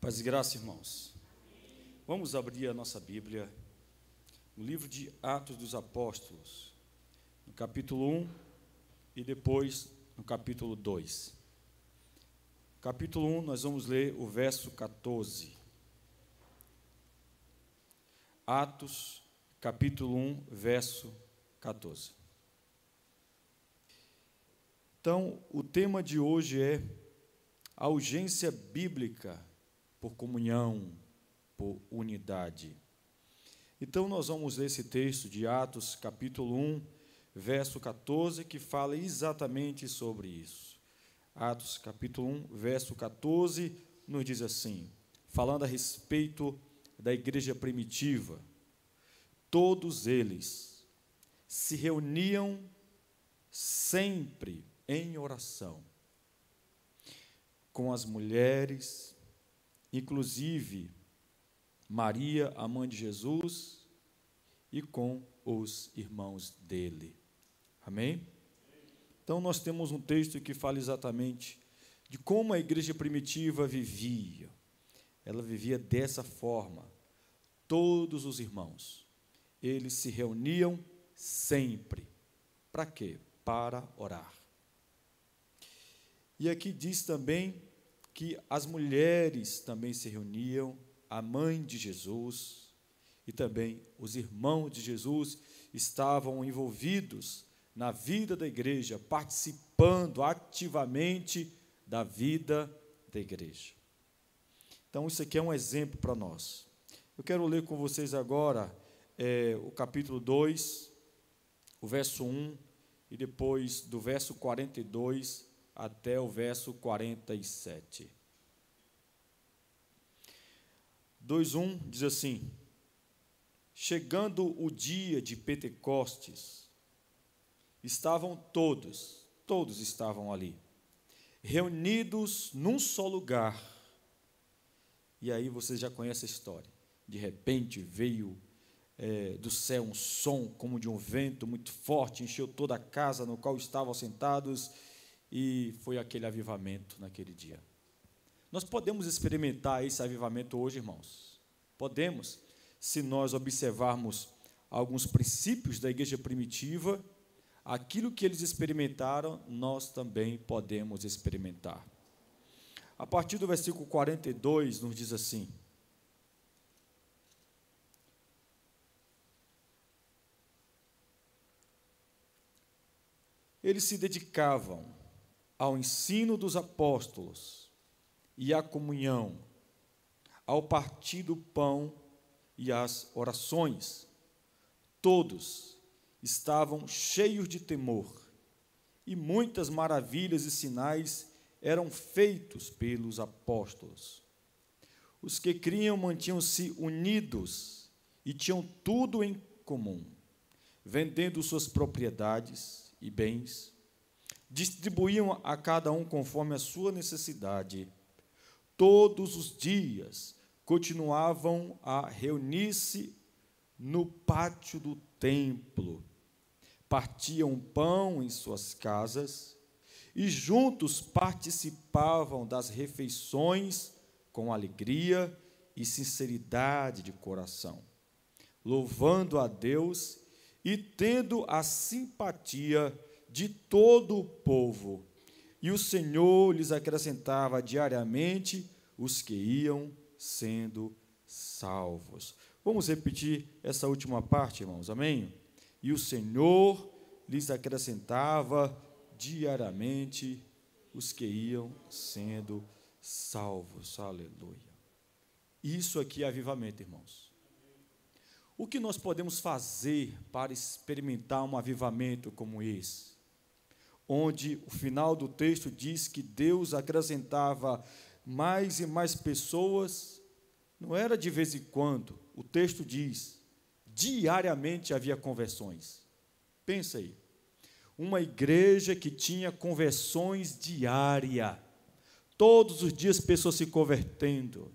Paz e graça, irmãos. Vamos abrir a nossa Bíblia no livro de Atos dos Apóstolos, no capítulo 1 e depois no capítulo 2. Capítulo 1, nós vamos ler o verso 14. Atos, capítulo 1, verso 14. Então, o tema de hoje é a urgência bíblica por comunhão, por unidade. Então, nós vamos ler esse texto de Atos, capítulo 1, verso 14, que fala exatamente sobre isso. Atos, capítulo 1, verso 14, nos diz assim, falando a respeito da igreja primitiva: todos eles se reuniam sempre em oração, com as mulheres, inclusive Maria, a mãe de Jesus, e com os irmãos dele. Amém? Então, nós temos um texto que fala exatamente de como a igreja primitiva vivia. Ela vivia dessa forma. Todos os irmãos, eles se reuniam sempre. Para quê? Para orar. E aqui diz também que as mulheres também se reuniam, a mãe de Jesus e também os irmãos de Jesus estavam envolvidos na vida da igreja, participando ativamente da vida da igreja. Então, isso aqui é um exemplo para nós. Eu quero ler com vocês agora o capítulo 2, o verso 1, e depois do verso 42 até o verso 47. 2:1 diz assim: chegando o dia de Pentecostes, estavam todos estavam ali, reunidos num só lugar. E aí você já conhece a história. De repente veio do céu um som como de um vento muito forte, encheu toda a casa no qual estavam sentados, e foi aquele avivamento naquele dia. Nós podemos experimentar esse avivamento hoje, irmãos? Podemos, se nós observarmos alguns princípios da igreja primitiva, aquilo que eles experimentaram, nós também podemos experimentar. A partir do versículo 42, nos diz assim: eles se dedicavam ao ensino dos apóstolos e à comunhão, ao partir do pão e às orações. Todos estavam cheios de temor, e muitas maravilhas e sinais eram feitos pelos apóstolos. Os que criam mantinham-se unidos e tinham tudo em comum, vendendo suas propriedades e bens, distribuíam a cada um conforme a sua necessidade. Todos os dias continuavam a reunir-se no pátio do templo, partiam pão em suas casas e juntos participavam das refeições com alegria e sinceridade de coração, louvando a Deus e tendo a simpatia de todo o povo. E o Senhor lhes acrescentava diariamente os que iam sendo salvos. Vamos repetir essa última parte, irmãos, amém? E o Senhor lhes acrescentava diariamente os que iam sendo salvos. Aleluia. Isso aqui é avivamento, irmãos. O que nós podemos fazer para experimentar um avivamento como esse? Onde o final do texto diz que Deus acrescentava mais e mais pessoas, não era de vez em quando, o texto diz, diariamente havia conversões. Pensa aí, uma igreja que tinha conversões diárias, todos os dias pessoas se convertendo.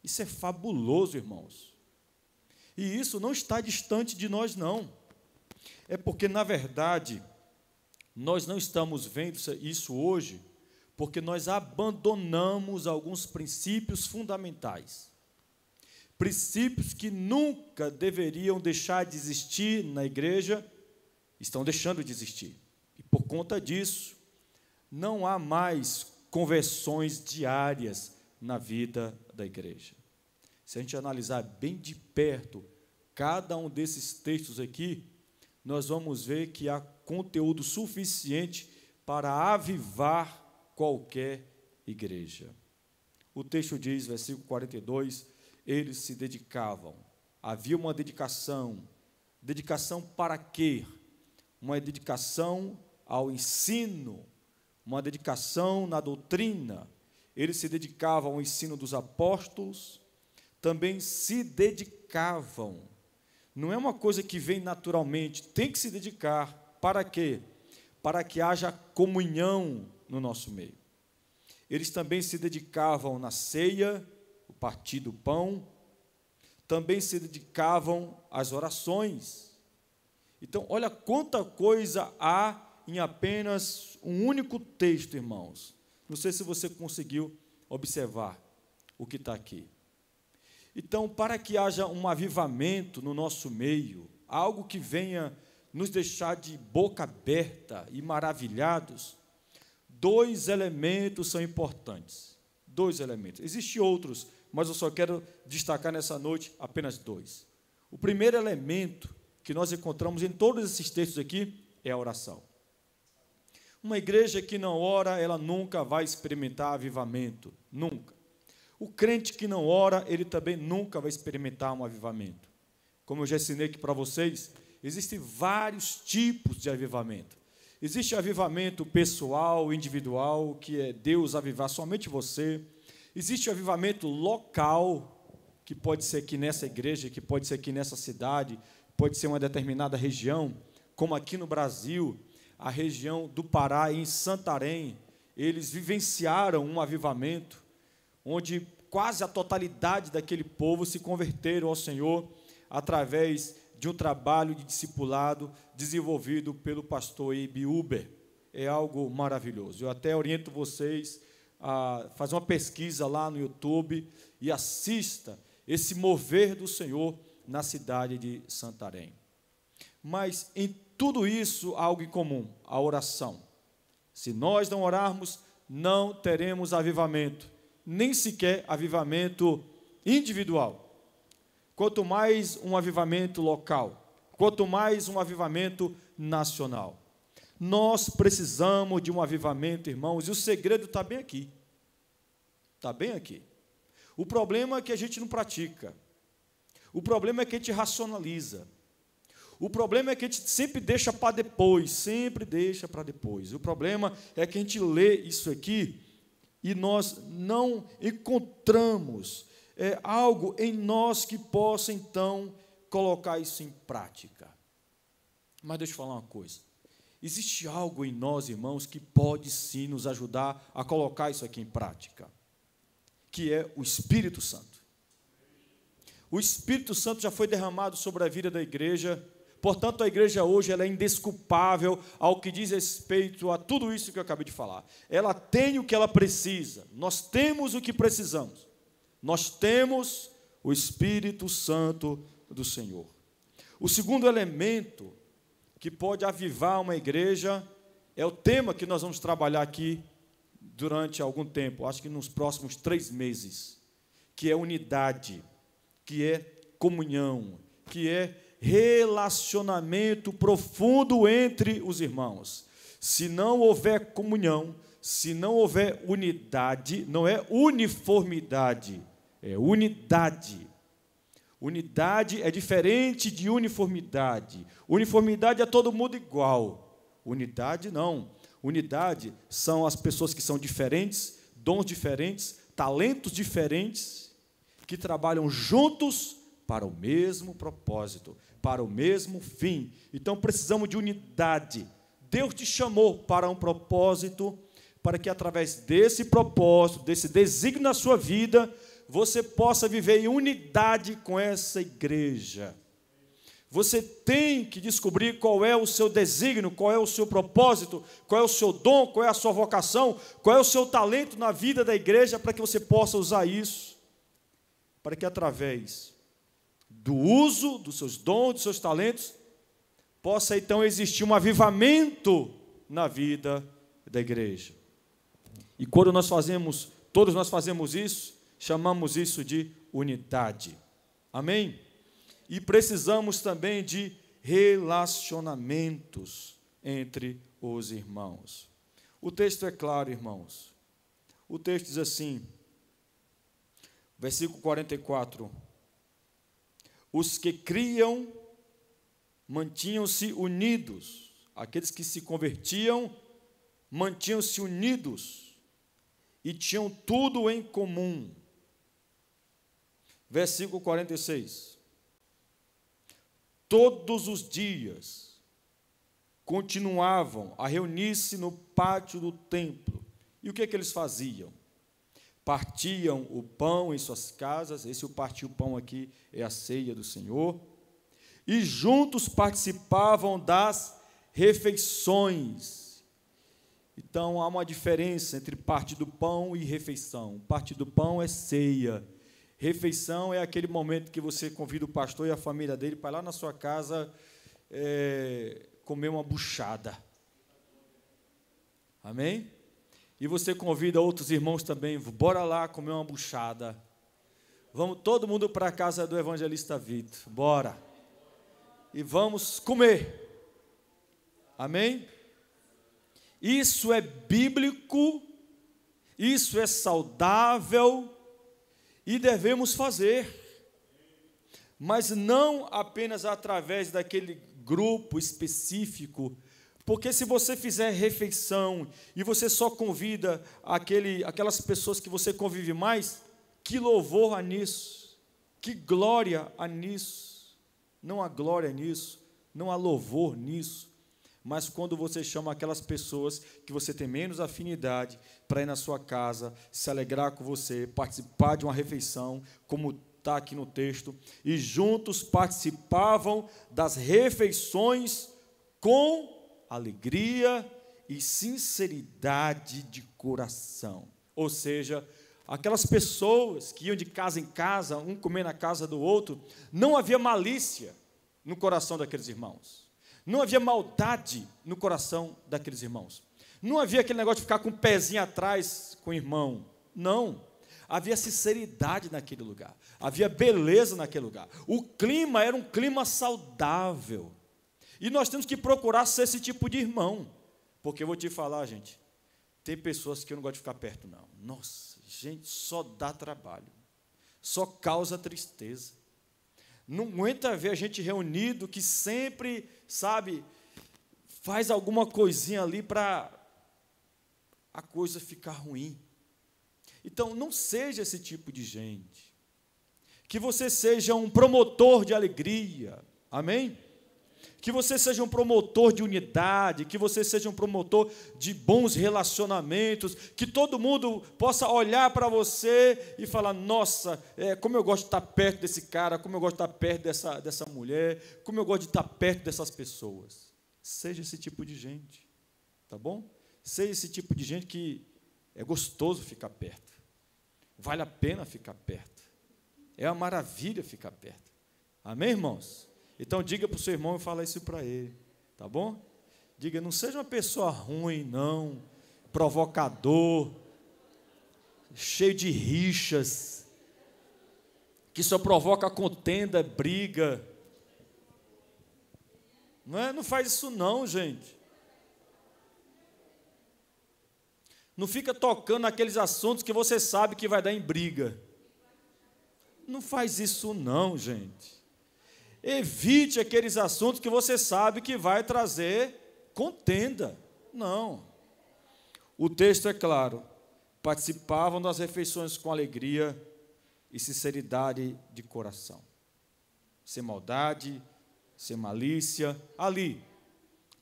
Isso é fabuloso, irmãos. E isso não está distante de nós, não. É porque, na verdade, nós não estamos vendo isso hoje porque nós abandonamos alguns princípios fundamentais. Princípios que nunca deveriam deixar de existir na igreja, estão deixando de existir. E por conta disso, não há mais conversões diárias na vida da igreja. Se a gente analisar bem de perto cada um desses textos aqui, nós vamos ver que há conteúdo suficiente para avivar qualquer igreja. O texto diz, versículo 42, eles se dedicavam. Havia uma dedicação. Dedicação para quê? Uma dedicação ao ensino, uma dedicação na doutrina. Eles se dedicavam ao ensino dos apóstolos, também se dedicavam. Não é uma coisa que vem naturalmente, tem que se dedicar. Para quê? Para que haja comunhão no nosso meio. Eles também se dedicavam na ceia, o partir do pão, também se dedicavam às orações. Então, olha quanta coisa há em apenas um único texto, irmãos. Não sei se você conseguiu observar o que está aqui. Então, para que haja um avivamento no nosso meio, algo que venha nos deixar de boca aberta e maravilhados, dois elementos são importantes. Dois elementos. Existem outros, mas eu só quero destacar nessa noite apenas dois. O primeiro elemento que nós encontramos em todos esses textos aqui é a oração. Uma igreja que não ora, ela nunca vai experimentar avivamento, nunca. O crente que não ora, ele também nunca vai experimentar um avivamento. Como eu já ensinei aqui para vocês, existem vários tipos de avivamento. Existe avivamento pessoal, individual, que é Deus avivar somente você. Existe avivamento local, que pode ser aqui nessa igreja, que pode ser aqui nessa cidade, pode ser uma determinada região, como aqui no Brasil, a região do Pará, em Santarém, eles vivenciaram um avivamento, onde quase a totalidade daquele povo se converteram ao Senhor através de um trabalho de discipulado desenvolvido pelo pastor Ibe Uber. É algo maravilhoso. Eu até oriento vocês a fazer uma pesquisa lá no YouTube e assista esse mover do Senhor na cidade de Santarém. Mas em tudo isso há algo em comum, a oração. Se nós não orarmos, não teremos avivamento, nem sequer avivamento individual. Quanto mais um avivamento local, quanto mais um avivamento nacional. Nós precisamos de um avivamento, irmãos, e o segredo está bem aqui. Está bem aqui. O problema é que a gente não pratica. O problema é que a gente racionaliza. O problema é que a gente sempre deixa para depois, sempre deixa para depois. O problema é que a gente lê isso aqui e nós não encontramos algo em nós que possa, então, colocar isso em prática. Mas deixa eu falar uma coisa. Existe algo em nós, irmãos, que pode sim nos ajudar a colocar isso aqui em prática, que é o Espírito Santo. O Espírito Santo já foi derramado sobre a vida da igreja. Portanto, a igreja hoje ela é indesculpável ao que diz respeito a tudo isso que eu acabei de falar. Ela tem o que ela precisa. Nós temos o que precisamos. Nós temos o Espírito Santo do Senhor. O segundo elemento que pode avivar uma igreja é o tema que nós vamos trabalhar aqui durante algum tempo, acho que nos próximos 3 meses, que é unidade, que é comunhão, que é relacionamento profundo entre os irmãos. Se não houver comunhão, se não houver unidade, não é uniformidade, é unidade. Unidade é diferente de uniformidade. Uniformidade é todo mundo igual. Unidade não. Unidade são as pessoas que são diferentes, dons diferentes, talentos diferentes, que trabalham juntos para o mesmo propósito, para o mesmo fim. Então, precisamos de unidade. Deus te chamou para um propósito, para que, através desse propósito, desse desígnio na sua vida, você possa viver em unidade com essa igreja. Você tem que descobrir qual é o seu desígnio, qual é o seu propósito, qual é o seu dom, qual é a sua vocação, qual é o seu talento na vida da igreja, para que você possa usar isso, para que através do uso dos seus dons, dos seus talentos, possa então existir um avivamento na vida da igreja. E quando todos nós fazemos isso, chamamos isso de unidade. Amém? E precisamos também de relacionamentos entre os irmãos. O texto é claro, irmãos. O texto diz assim, versículo 44. Os que criam mantinham-se unidos. Aqueles que se convertiam mantinham-se unidos e tinham tudo em comum. Versículo 46. Todos os dias continuavam a reunir-se no pátio do templo. E o que eles faziam? Partiam o pão em suas casas, esse o partir o pão aqui é a ceia do Senhor, e juntos participavam das refeições. Então, há uma diferença entre partir do pão e refeição. Partir do pão é ceia. Refeição é aquele momento que você convida o pastor e a família dele para lá na sua casa comer uma buchada. Amém? E você convida outros irmãos também, bora lá comer uma buchada. Vamos todo mundo para a casa do evangelista Vitor, bora. E vamos comer. Amém? Isso é bíblico, isso é saudável e devemos fazer. Mas não apenas através daquele grupo específico, porque se você fizer refeição e você só convida aquelas pessoas que você convive mais, que louvor há nisso, que glória há nisso. Não há glória nisso, não há louvor nisso. Mas quando você chama aquelas pessoas que você tem menos afinidade para ir na sua casa, se alegrar com você, participar de uma refeição, como está aqui no texto, e juntos participavam das refeições com alegria e sinceridade de coração. Ou seja, aquelas pessoas que iam de casa em casa, um comer na casa do outro, não havia malícia no coração daqueles irmãos. Não havia maldade no coração daqueles irmãos. Não havia aquele negócio de ficar com o pezinho atrás com o irmão. Não. Havia sinceridade naquele lugar. Havia beleza naquele lugar. O clima era um clima saudável. E nós temos que procurar ser esse tipo de irmão. Porque eu vou te falar, gente, tem pessoas que eu não gosto de ficar perto, não. Nossa, gente, só dá trabalho. Só causa tristeza. Não aguenta ver a gente reunido que sempre, sabe, faz alguma coisinha ali para a coisa ficar ruim. Então, não seja esse tipo de gente. Que você seja um promotor de alegria. Amém? Que você seja um promotor de unidade, que você seja um promotor de bons relacionamentos, que todo mundo possa olhar para você e falar, nossa, como eu gosto de estar perto desse cara, como eu gosto de estar perto dessa mulher, como eu gosto de estar perto dessas pessoas. Seja esse tipo de gente, tá bom? Seja esse tipo de gente que é gostoso ficar perto, vale a pena ficar perto, é uma maravilha ficar perto. Amém, irmãos? Então, diga para o seu irmão e fala isso para ele, tá bom? Diga, não seja uma pessoa ruim, não, provocador, cheio de rixas, que só provoca contenda, briga. Não faz isso não, gente. Não fica tocando naqueles assuntos que você sabe que vai dar em briga. Não faz isso não, gente. Evite aqueles assuntos que você sabe que vai trazer contenda. Não. O texto é claro. Participavam das refeições com alegria e sinceridade de coração. Sem maldade, sem malícia. Ali,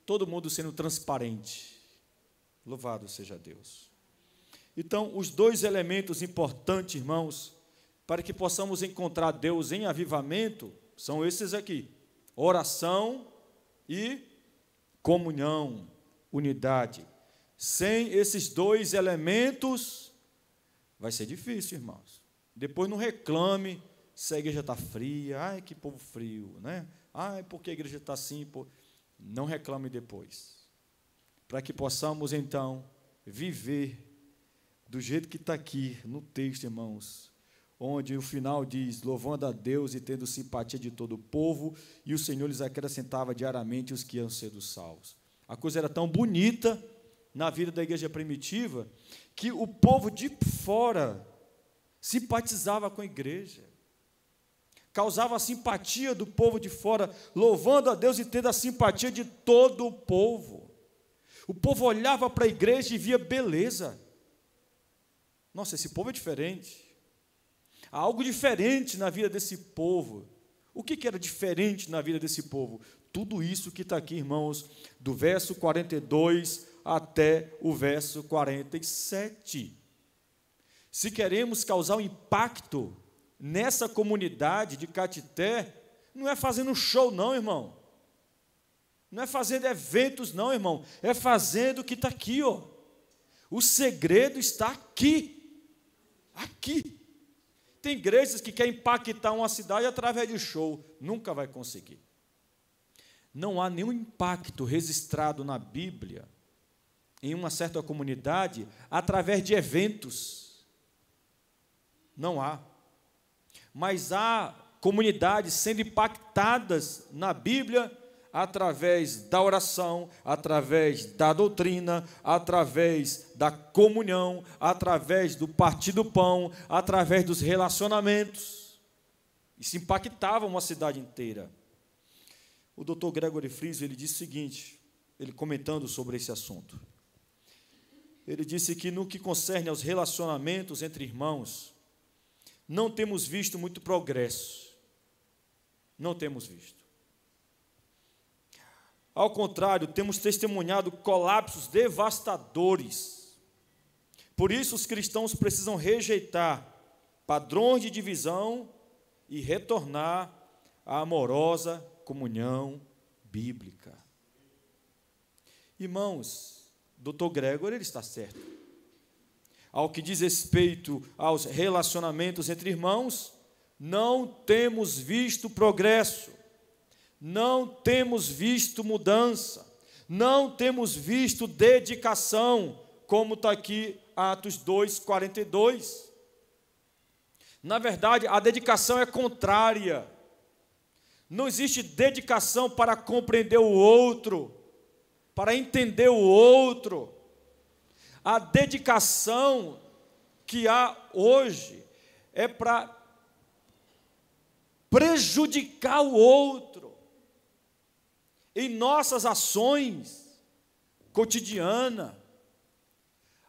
todo mundo sendo transparente. Louvado seja Deus. Então, os dois elementos importantes, irmãos, para que possamos encontrar Deus em avivamento, são esses aqui. oração e comunhão, unidade. Sem esses dois elementos, vai ser difícil, irmãos. Depois não reclame se a igreja está fria. Ai, que povo frio, né? Ai, porque a igreja está assim? Não reclame depois. Para que possamos, então, viver do jeito que está aqui no texto, irmãos, onde o final diz, louvando a Deus e tendo simpatia de todo o povo, e o Senhor lhes acrescentava diariamente os que iam sendo salvos. A coisa era tão bonita na vida da igreja primitiva, que o povo de fora simpatizava com a igreja, causava a simpatia do povo de fora, louvando a Deus e tendo a simpatia de todo o povo. O povo olhava para a igreja e via beleza. Nossa, esse povo é diferente. Há algo diferente na vida desse povo. O que era diferente na vida desse povo? Tudo isso que está aqui, irmãos, do verso 42 até o verso 47. Se queremos causar um impacto nessa comunidade de Caetité, não é fazendo show não, irmão. Não é fazendo eventos não, irmão. É fazendo o que está aqui, ó. O segredo está aqui. Aqui. Tem igrejas que querem impactar uma cidade através de show. Nunca vai conseguir. Não há nenhum impacto registrado na Bíblia em uma certa comunidade através de eventos. Não há. Mas há comunidades sendo impactadas na Bíblia através da oração, através da doutrina, através da comunhão, através do partir do pão, através dos relacionamentos. Isso impactava uma cidade inteira. O Dr. Gregory Friese, ele disse o seguinte, ele comentando sobre esse assunto. Ele disse que no que concerne aos relacionamentos entre irmãos, não temos visto muito progresso. Não temos visto. Ao contrário, temos testemunhado colapsos devastadores. Por isso, os cristãos precisam rejeitar padrões de divisão e retornar à amorosa comunhão bíblica. Irmãos, Dr. Gregory, ele está certo. Ao que diz respeito aos relacionamentos entre irmãos, não temos visto progresso. Não temos visto mudança, não temos visto dedicação, como está aqui Atos 2:42. Na verdade, a dedicação é contrária. Não existe dedicação para compreender o outro, para entender o outro. A dedicação que há hoje é para prejudicar o outro. Em nossas ações cotidianas,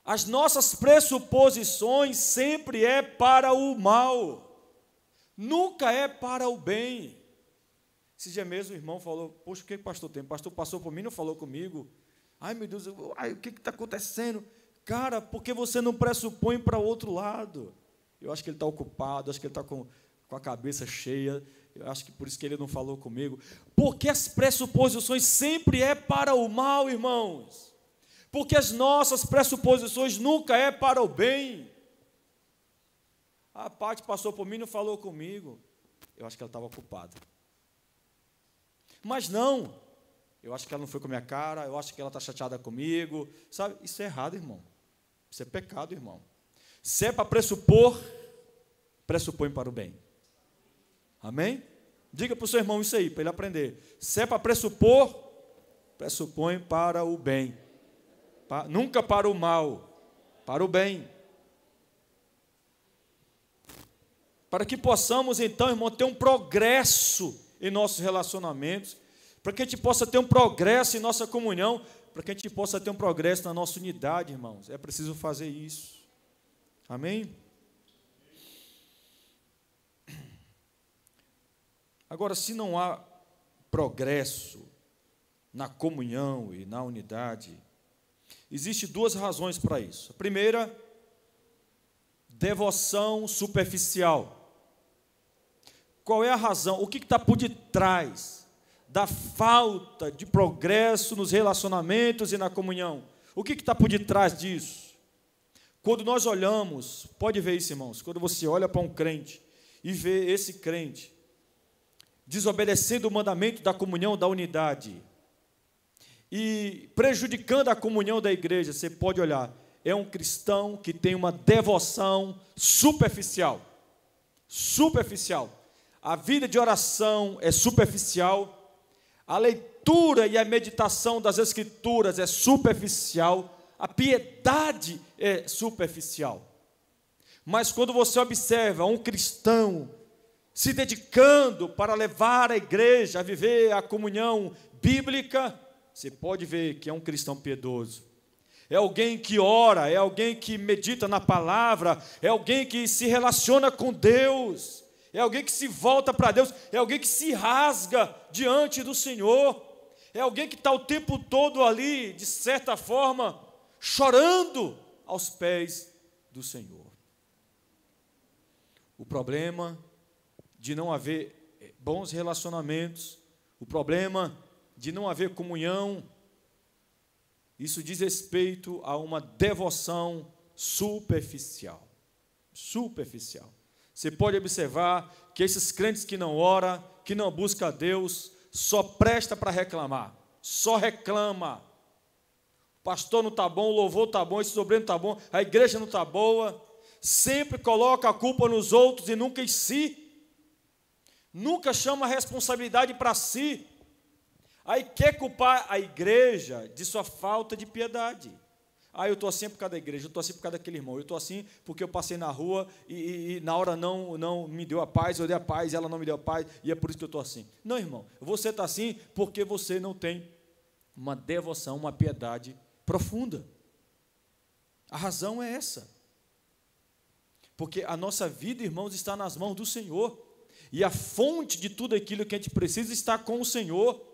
as nossas pressuposições sempre é para o mal, nunca é para o bem. Esse dia mesmo o irmão falou, poxa, o que o pastor tem? O pastor passou por mim, não falou comigo. Ai, meu Deus, o que está acontecendo? Cara, porque você não pressupõe para o outro lado? Eu acho que ele está ocupado, acho que ele está com a cabeça cheia. Eu acho que por isso que ele não falou comigo. Porque as pressuposições sempre é para o mal, irmãos. Porque as nossas pressuposições nunca é para o bem. A Paty passou por mim e não falou comigo. Eu acho que ela estava ocupada. Mas não. Eu acho que ela não foi com a minha cara. Eu acho que ela está chateada comigo. Sabe? Isso é errado, irmão. Isso é pecado, irmão. Se é para pressupor, pressupõe para o bem. Amém? Diga para o seu irmão isso aí, para ele aprender. Se é para pressupor, pressupõe para o bem. Nunca para o mal, para o bem. Para que possamos, então, irmão, ter um progresso em nossos relacionamentos, para que a gente possa ter um progresso em nossa comunhão, para que a gente possa ter um progresso na nossa unidade, irmãos. É preciso fazer isso. Amém? Agora, se não há progresso na comunhão e na unidade, existem duas razões para isso. A primeira, devoção superficial. Qual é a razão? O que está por detrás da falta de progresso nos relacionamentos e na comunhão. O que está por detrás disso? Quando nós olhamos, pode ver isso, irmãos, quando você olha para um crente e vê esse crente desobedecendo o mandamento da comunhão, da unidade, e prejudicando a comunhão da igreja, você pode olhar, é um cristão que tem uma devoção superficial. Superficial. A vida de oração é superficial, a leitura e a meditação das Escrituras é superficial, a piedade é superficial. Mas quando você observa um cristão se dedicando para levar a igreja a viver a comunhão bíblica, você pode ver que é um cristão piedoso. É alguém que ora, é alguém que medita na palavra, é alguém que se relaciona com Deus, é alguém que se volta para Deus, é alguém que se rasga diante do Senhor, é alguém que está o tempo todo ali, de certa forma, chorando aos pés do Senhor. O problema de não haver bons relacionamentos, o problema de não haver comunhão, isso diz respeito a uma devoção superficial. Superficial. Você pode observar que esses crentes que não oram, que não buscam a Deus, só presta para reclamar, só reclama. O pastor não está bom, o louvor está bom, esse sobrinho não está bom, a igreja não está boa, sempre coloca a culpa nos outros e nunca em si, nunca chama a responsabilidade para si. Aí quer culpar a igreja de sua falta de piedade. Eu estou assim por causa da igreja, eu estou assim por causa daquele irmão, eu estou assim porque eu passei na rua e na hora não me deu a paz, eu dei a paz, ela não me deu a paz, e é por isso que eu estou assim. Não, irmão, você está assim porque você não tem uma devoção, uma piedade profunda. A razão é essa. Porque a nossa vida, irmãos, está nas mãos do Senhor, e a fonte de tudo aquilo que a gente precisa está com o Senhor.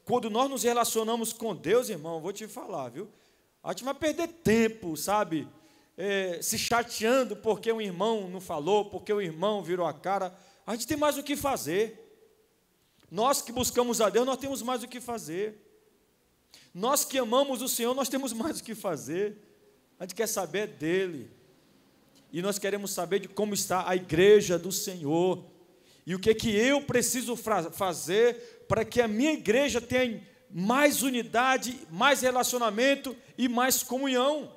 Quando nós nos relacionamos com Deus, irmão, vou te falar, viu? A gente vai perder tempo, sabe? Se chateando porque um irmão não falou, porque o irmão virou a cara. A gente tem mais o que fazer. Nós que buscamos a Deus, nós temos mais o que fazer. Nós que amamos o Senhor, nós temos mais o que fazer. A gente quer saber dele. E nós queremos saber de como está a igreja do Senhor. E o que eu preciso fazer para que a minha igreja tenha mais unidade, mais relacionamento e mais comunhão.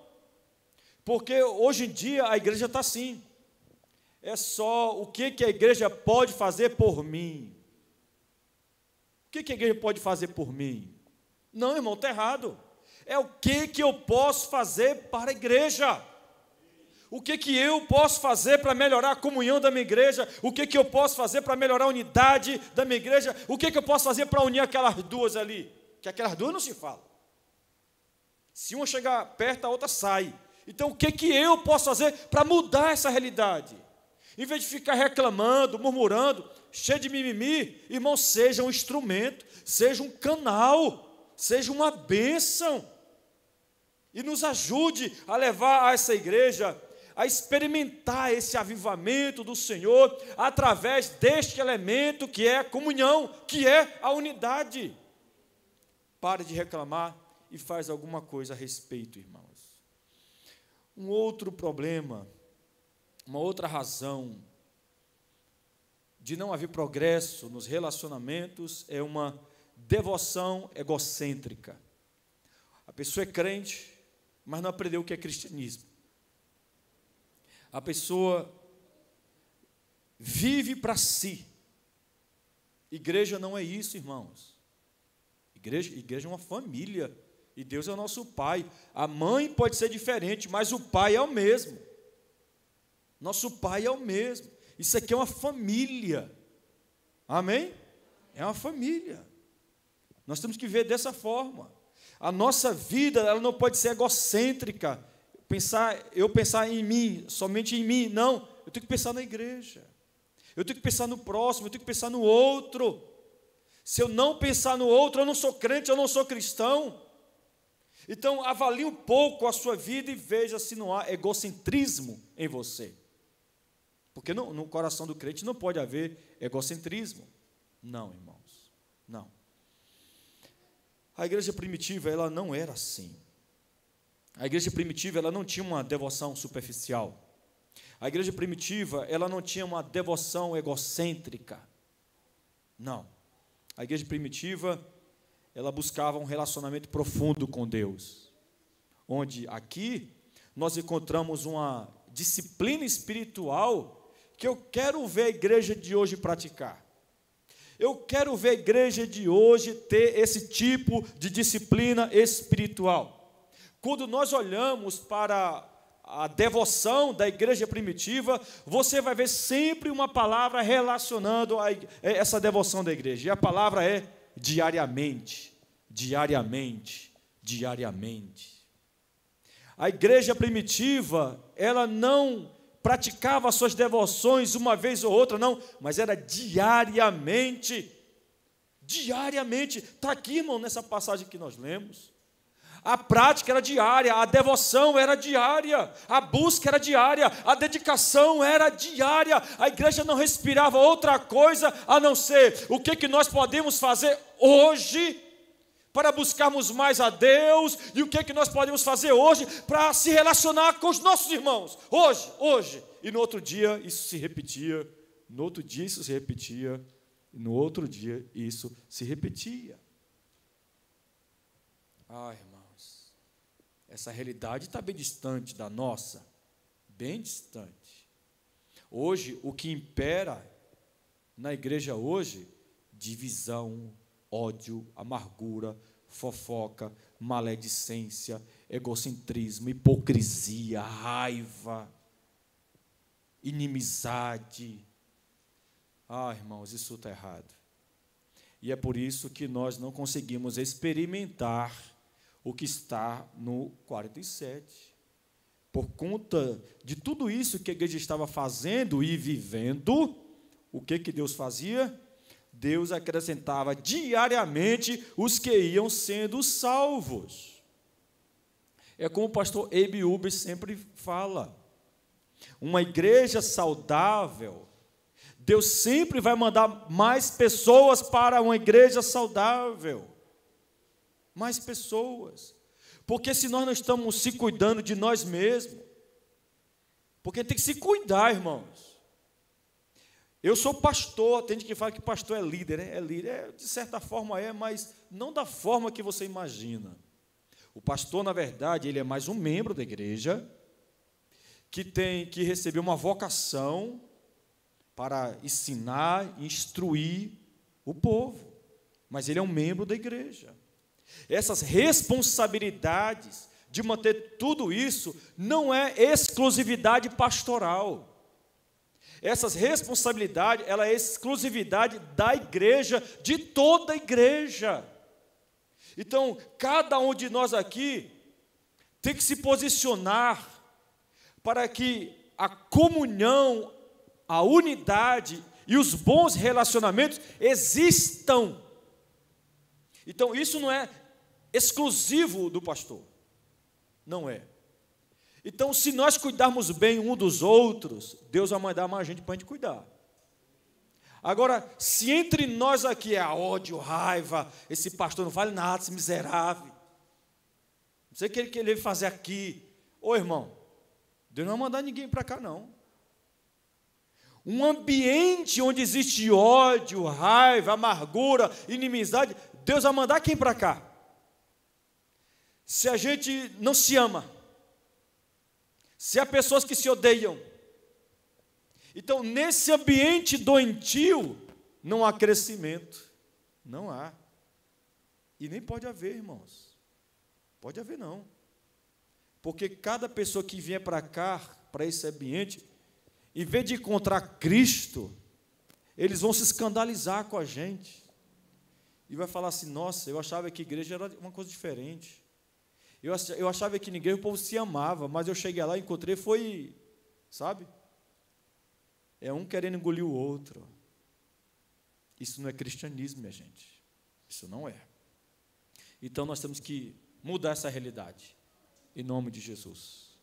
Porque hoje em dia a igreja está assim. É só o que a igreja pode fazer por mim. O que a igreja pode fazer por mim? Não, irmão, está errado. É o que eu posso fazer para a igreja. O que eu posso fazer para melhorar a comunhão da minha igreja? O que eu posso fazer para melhorar a unidade da minha igreja? O que eu posso fazer para unir aquelas duas ali? Que aquelas duas não se falam. Se uma chegar perto, a outra sai. Então, o que eu posso fazer para mudar essa realidade? Em vez de ficar reclamando, murmurando, cheio de mimimi, irmão, seja um instrumento, seja um canal, seja uma bênção. E nos ajude a levar a essa igreja a experimentar esse avivamento do Senhor através deste elemento que é a comunhão, que é a unidade. Pare de reclamar e faz alguma coisa a respeito, irmãos. Um outro problema, uma outra razão de não haver progresso nos relacionamentos é uma devoção egocêntrica. A pessoa é crente, mas não aprendeu o que é cristianismo. A pessoa vive para si. Igreja não é isso, irmãos. Igreja é uma família. E Deus é o nosso Pai. A mãe pode ser diferente, mas o Pai é o mesmo. Nosso Pai é o mesmo. Isso aqui é uma família. Amém? É uma família. Nós temos que ver dessa forma. A nossa vida, ela não pode ser egocêntrica. Eu pensar em mim, somente em mim. Não, eu tenho que pensar na igreja. Eu tenho que pensar no próximo, eu tenho que pensar no outro. Se eu não pensar no outro, eu não sou crente, eu não sou cristão. Então, avalie um pouco a sua vida e veja se não há egocentrismo em você. Porque no coração do crente não pode haver egocentrismo. Não, irmãos, não. A igreja primitiva, ela não era assim. A igreja primitiva, ela não tinha uma devoção superficial. A igreja primitiva, ela não tinha uma devoção egocêntrica. Não. A igreja primitiva, ela buscava um relacionamento profundo com Deus. Onde aqui nós encontramos uma disciplina espiritual que eu quero ver a igreja de hoje praticar. Eu quero ver a igreja de hoje ter esse tipo de disciplina espiritual. Quando nós olhamos para a devoção da igreja primitiva, você vai ver sempre uma palavra relacionando essa devoção da igreja. E a palavra é diariamente, diariamente, diariamente. A igreja primitiva, ela não praticava suas devoções uma vez ou outra, não, mas era diariamente. Diariamente. Está aqui, irmão, nessa passagem que nós lemos. A prática era diária, a devoção era diária, a busca era diária, a dedicação era diária. A igreja não respirava outra coisa a não ser o que nós podemos fazer hoje para buscarmos mais a Deus, e o que nós podemos fazer hoje para se relacionar com os nossos irmãos. Hoje. E no outro dia isso se repetia, no outro dia isso se repetia, e no outro dia isso se repetia. Irmãos, essa realidade está bem distante da nossa, bem distante. Hoje, o que impera na igreja hoje, divisão, ódio, amargura, fofoca, maledicência, egocentrismo, hipocrisia, raiva, inimizade. Irmãos, isso está errado. E é por isso que nós não conseguimos experimentar o que está no 47. Por conta de tudo isso que a igreja estava fazendo e vivendo, o que Deus fazia? Deus acrescentava diariamente os que iam sendo salvos. É como o pastor Abe Uber sempre fala. Uma igreja saudável, Deus sempre vai mandar mais pessoas para uma igreja saudável. Mais pessoas. Porque se nós não estamos se cuidando de nós mesmos, porque tem que se cuidar, irmãos. Eu sou pastor, tem gente que fala que pastor é líder, né? É líder, de certa forma mas não da forma que você imagina. O pastor, na verdade, ele é mais um membro da igreja, que tem que receber uma vocação para ensinar, instruir o povo. Mas ele é um membro da igreja. Essas responsabilidades de manter tudo isso não é exclusividade pastoral. Essas responsabilidades, ela é exclusividade da igreja, de toda a igreja. Então, cada um de nós aqui tem que se posicionar para que a comunhão, a unidade e os bons relacionamentos existam. Então, isso não é exclusivo do pastor. Não é. Então, se nós cuidarmos bem um dos outros, Deus vai mandar mais gente para a gente cuidar. Agora, se entre nós aqui é ódio, raiva, esse pastor não vale nada, esse miserável, não sei o que ele veio fazer aqui. Irmão, Deus não vai mandar ninguém para cá, não. Um ambiente onde existe ódio, raiva, amargura, inimizade, Deus vai mandar quem para cá? Se a gente não se ama, se há pessoas que se odeiam, então nesse ambiente doentio não há crescimento, não há, e nem pode haver, irmãos, pode haver não, porque cada pessoa que vier para cá, para esse ambiente, em vez de encontrar Cristo, eles vão se escandalizar com a gente, e vai falar assim: nossa, eu achava que a igreja era uma coisa diferente, eu achava que na igreja o povo se amava, mas eu cheguei lá e encontrei, foi, sabe? É um querendo engolir o outro. Isso não é cristianismo, minha gente. Isso não é. Então nós temos que mudar essa realidade, em nome de Jesus.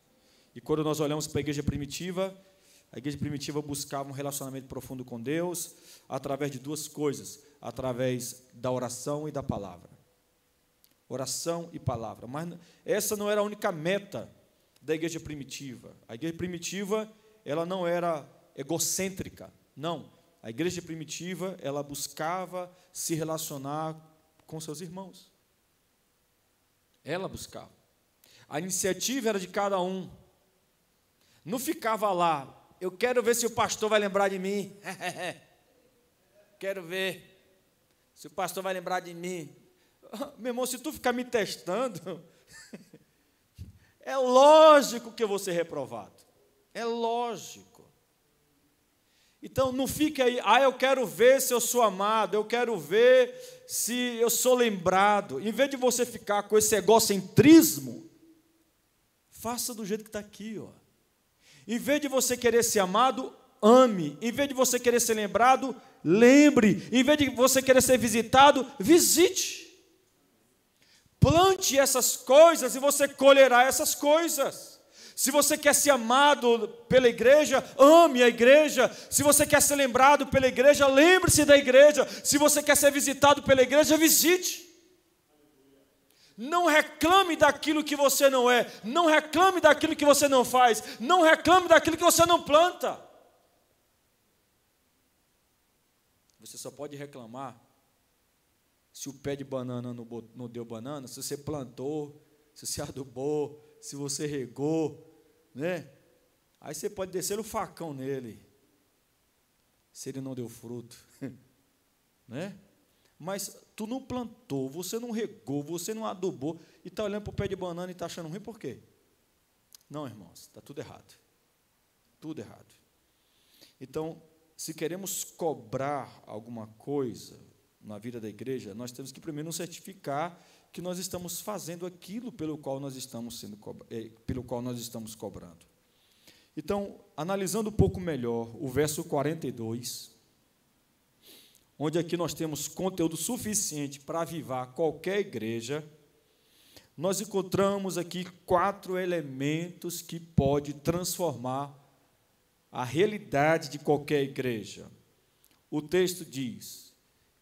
E quando nós olhamos para a igreja primitiva buscava um relacionamento profundo com Deus, através de duas coisas, através da oração e da palavra. oração e palavra. Mas essa não era a única meta da igreja primitiva. A igreja primitiva, ela não era egocêntrica, não. A igreja primitiva, ela buscava se relacionar com seus irmãos. Ela buscava. A iniciativa era de cada um. Não ficava lá, eu quero ver se o pastor vai lembrar de mim. Quero ver se o pastor vai lembrar de mim. Meu irmão, se tu ficar me testando, é lógico que eu vou ser reprovado. É lógico. Então, não fique aí, eu quero ver se eu sou amado, eu quero ver se eu sou lembrado. Em vez de você ficar com esse egocentrismo, faça do jeito que está aqui, ó. Em vez de você querer ser amado, ame. Em vez de você querer ser lembrado, lembre. Em vez de você querer ser visitado, visite. Plante essas coisas e você colherá essas coisas. Se você quer ser amado pela igreja, ame a igreja. Se você quer ser lembrado pela igreja, lembre-se da igreja. Se você quer ser visitado pela igreja, visite. Não reclame daquilo que você não é. Não reclame daquilo que você não faz. Não reclame daquilo que você não planta. Você só pode reclamar se o pé de banana não deu banana, se você plantou, se você adubou, se você regou, né? Aí você pode descer o facão nele, se ele não deu fruto, né? Mas tu não plantou, você não regou, você não adubou, e está olhando para o pé de banana e está achando ruim, por quê? Não, irmãos, está tudo errado. Tudo errado. Então, se queremos cobrar alguma coisa na vida da igreja, nós temos que primeiro nos certificar que nós estamos fazendo aquilo pelo qual nós estamos cobrando. Então, analisando um pouco melhor o verso 42, onde aqui nós temos conteúdo suficiente para avivar qualquer igreja, nós encontramos aqui 4 elementos que podem transformar a realidade de qualquer igreja. O texto diz,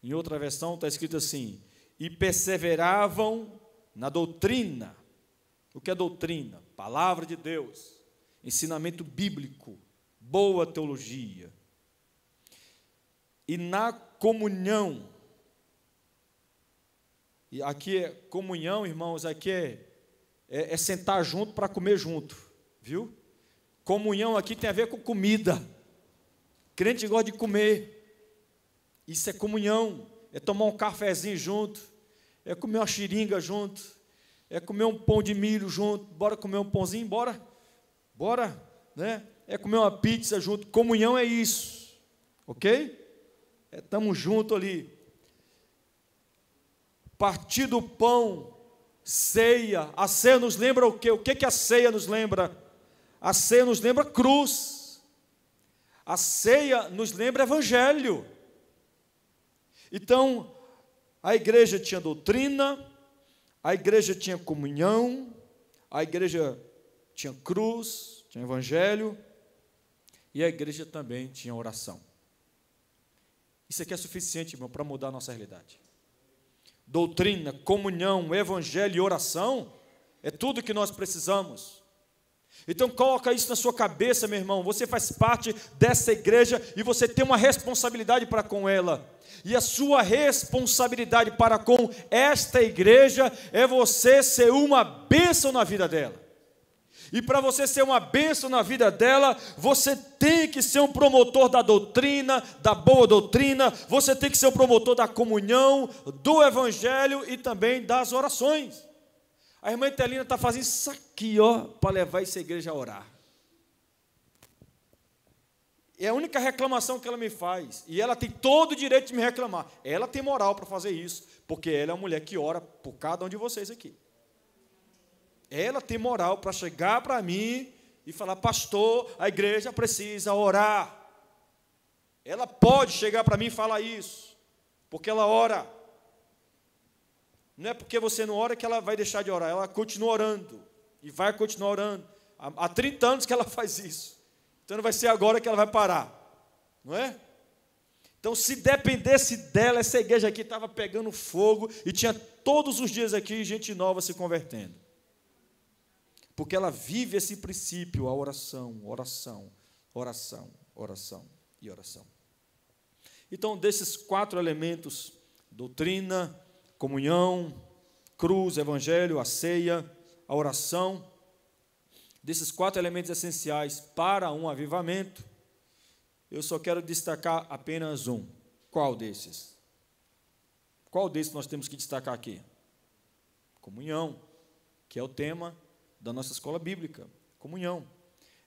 em outra versão está escrito assim, e perseveravam na doutrina. O que é doutrina? Palavra de Deus, ensinamento bíblico, boa teologia. E na comunhão. E aqui é comunhão, irmãos, aqui é sentar junto para comer junto, viu? Comunhão aqui tem a ver com comida. Crente gosta de comer. Isso é comunhão. É tomar um cafezinho junto. É comer uma xiringa junto. É comer um pão de milho junto. Bora comer um pãozinho? Bora. Bora, né? É comer uma pizza junto. Comunhão é isso. Ok? Estamos juntos ali. Partir do pão, ceia. A ceia nos lembra o quê? O que a ceia nos lembra? A ceia nos lembra cruz. A ceia nos lembra evangelho. Então, a igreja tinha doutrina, a igreja tinha comunhão, a igreja tinha cruz, tinha evangelho, e a igreja também tinha oração. Isso aqui é suficiente, irmão, para mudar a nossa realidade. Doutrina, comunhão, evangelho e oração é tudo que nós precisamos. Então coloca isso na sua cabeça, meu irmão. Você faz parte dessa igreja e você tem uma responsabilidade para com ela. E a sua responsabilidade para com esta igreja é você ser uma bênção na vida dela. E para você ser uma bênção na vida dela, você tem que ser um promotor da doutrina, da boa doutrina, você tem que ser um promotor da comunhão, do evangelho e também das orações. A irmã Etelina está fazendo isso aqui, ó, para levar essa igreja a orar. É a única reclamação que ela me faz. E ela tem todo o direito de me reclamar. Ela tem moral para fazer isso, porque ela é uma mulher que ora por cada um de vocês aqui. Ela tem moral para chegar para mim e falar, pastor, a igreja precisa orar. Ela pode chegar para mim e falar isso, porque ela ora. Não é porque você não ora que ela vai deixar de orar, ela continua orando, e vai continuar orando. Há 30 anos que ela faz isso, então não vai ser agora que ela vai parar, não é? Então, se dependesse dela, essa igreja aqui estava pegando fogo, e tinha todos os dias aqui gente nova se convertendo. Porque ela vive esse princípio, a oração, oração, oração, oração e oração. Então, desses 4 elementos, doutrina, comunhão, cruz, evangelho, a ceia, a oração, desses 4 elementos essenciais para um avivamento, eu só quero destacar apenas um. Qual desses? Qual desses nós temos que destacar aqui? Comunhão, que é o tema da nossa escola bíblica. Comunhão.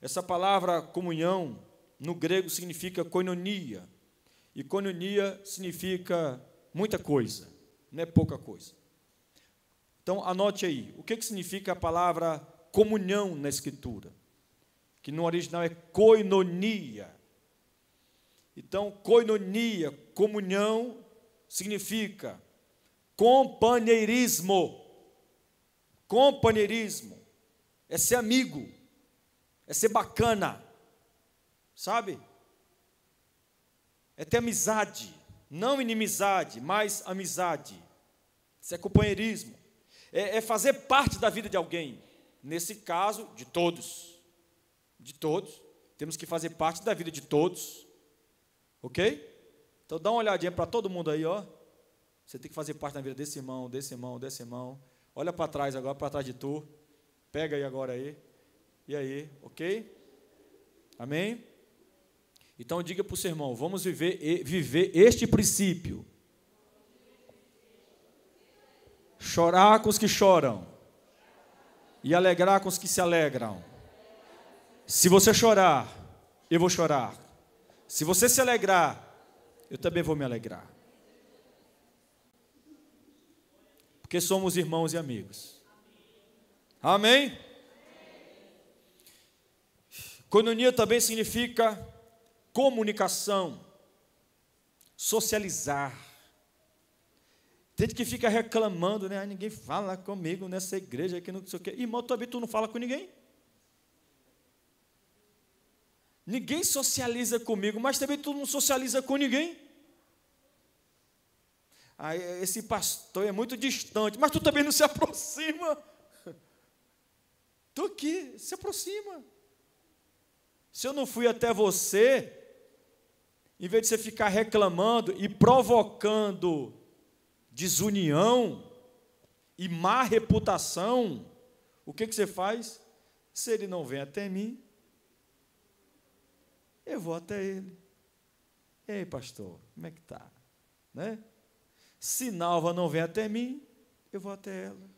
Essa palavra comunhão, no grego, significa koinonia. E koinonia significa muita coisa, não é pouca coisa. Então, anote aí, o que significa a palavra comunhão na Escritura? Que no original é koinonia. Então, koinonia, comunhão, significa companheirismo. Companheirismo é ser amigo, é ser bacana, sabe? É ter amizade, não inimizade, mas amizade. Isso é companheirismo. É fazer parte da vida de alguém. Nesse caso, de todos. De todos. Temos que fazer parte da vida de todos. Ok? Então, dá uma olhadinha para todo mundo aí, ó. Você tem que fazer parte da vida desse irmão, desse irmão, desse irmão. Olha para trás agora, para trás de tu. Pega aí agora aí. E aí, ok? Amém? Então, diga para o seu irmão, vamos viver este princípio. Chorar com os que choram. E alegrar com os que se alegram. Se você chorar, eu vou chorar. Se você se alegrar, eu também vou me alegrar. Porque somos irmãos e amigos. Amém? Koinonia também significa comunicação, socializar. Tem gente que fica reclamando, né? Ninguém fala comigo nessa igreja aqui, não sei o quê. Irmão, também tu não fala com ninguém? Ninguém socializa comigo, mas também tu não socializa com ninguém. Ah, esse pastor é muito distante, mas tu também não se aproxima. Tu aqui, se aproxima. Se eu não fui até você, em vez de você ficar reclamando e provocando desunião e má reputação, o que você faz? Se ele não vem até mim, eu vou até ele. Ei, pastor, como é que está? Né? Se Nalva não vem até mim, eu vou até ela.